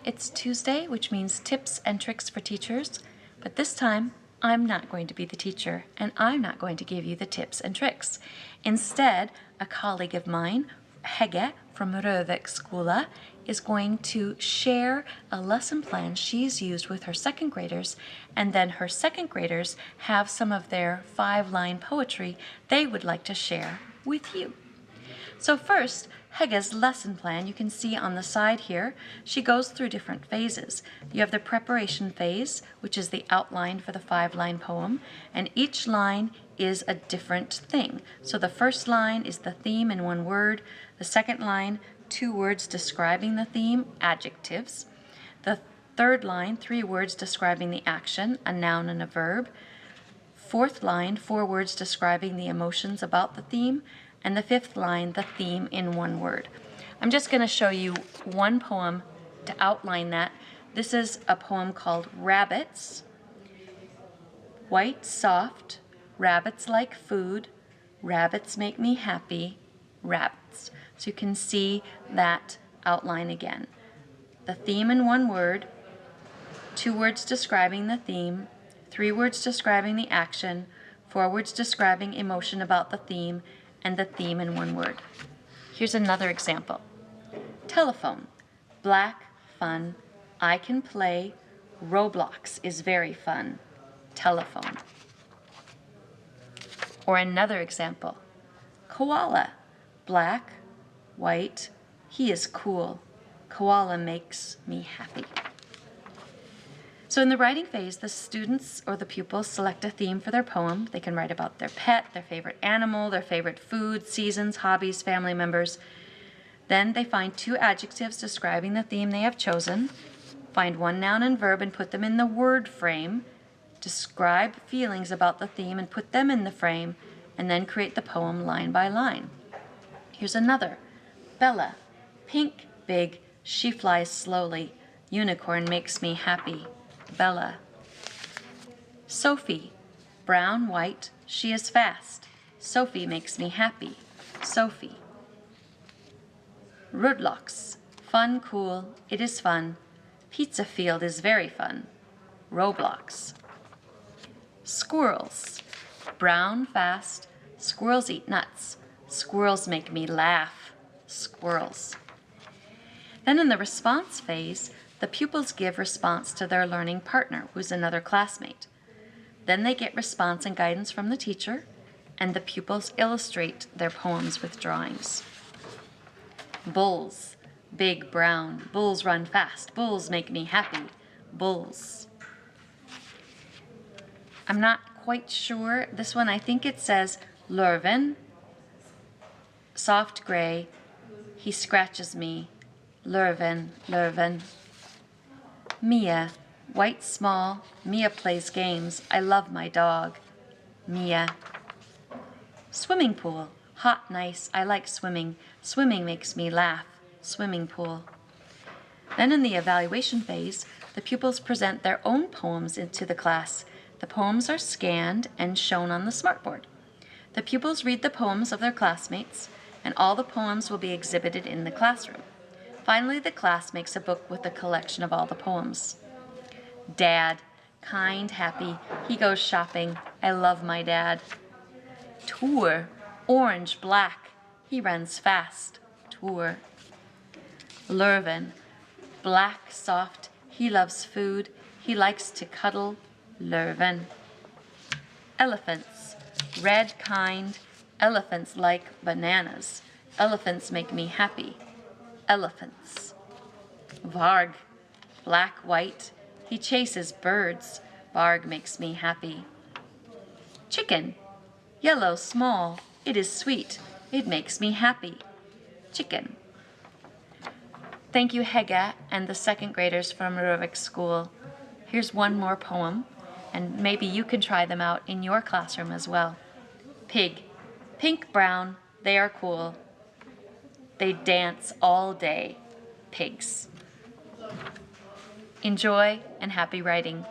it's Tuesday, which means tips and tricks for teachers, but this time I'm not going to be the teacher and I'm not going to give you the tips and tricks. Instead, a colleague of mine, Hege from Rørvik School, is going to share a lesson plan she's used with her second graders, and then her second graders have some of their 5-line poetry they would like to share with you. So first, Hege's lesson plan, you can see on the side here, she goes through different phases. You have the preparation phase, which is the outline for the 5-line poem, and each line is a different thing. So the first line is the theme in 1 word, the second line, 2 words describing the theme, adjectives. The third line, 3 words describing the action, a noun and a verb. Fourth line, 4 words describing the emotions about the theme. And the 5th line, the theme in 1 word. I'm just going to show you one poem to outline that. This is a poem called Rabbits. White, soft, rabbits like food, rabbits make me happy, rabbits. So you can see that outline again. The theme in 1 word, 2 words describing the theme, 3 words describing the action, 4 words describing emotion about the theme, and the theme in 1 word. Here's another example. Telephone, black, fun, I can play, Roblox is very fun, telephone. Or another example. Koala, black, white, he is cool, koala makes me happy. So in the writing phase, the students or the pupils select a theme for their poem. They can write about their pet, their favorite animal, their favorite food, seasons, hobbies, family members. Then they find 2 adjectives describing the theme they have chosen, find 1 noun and verb and put them in the word frame, describe feelings about the theme and put them in the frame, and then create the poem line by line. Here's another. Bella, pink, big, she flies slowly, unicorn makes me happy, Bella. Sophie, brown, white, she is fast. Sophie makes me happy. Sophie. Roblox, fun, cool, it is fun. Pizza field is very fun. Roblox. Squirrels, brown, fast, squirrels eat nuts. Squirrels make me laugh. Squirrels. Then in the response phase, the pupils give response to their learning partner, who's another classmate. Then they get response and guidance from the teacher, and the pupils illustrate their poems with drawings. Bulls, big, brown, bulls run fast, bulls make me happy, bulls. I'm not quite sure, this one I think it says Lurven, soft gray, he scratches me, Lurven, Lurven. Mia, white small, Mia plays games, I love my dog, Mia. Swimming pool, hot, nice, I like swimming, swimming makes me laugh, swimming pool. Then in the evaluation phase, the pupils present their own poems into the class. The poems are scanned and shown on the smartboard. The pupils read the poems of their classmates, and all the poems will be exhibited in the classroom. Finally, the class makes a book with a collection of all the poems. Dad, kind, happy, he goes shopping, I love my dad. Tour, orange, black, he runs fast, Tour. Lurven, black, soft, he loves food, he likes to cuddle, Lurven. Elephants, red, kind, elephants like bananas, elephants make me happy, elephants. Varg, black, white, he chases birds, Varg makes me happy. Chicken, yellow, small, it is sweet, it makes me happy, chicken. Thank you, Hege and the second graders from Rørvik School. Here's one more poem, and maybe you can try them out in your classroom as well. Pig, pink, brown, they are cool. They dance all day, pigs. Enjoy and happy writing.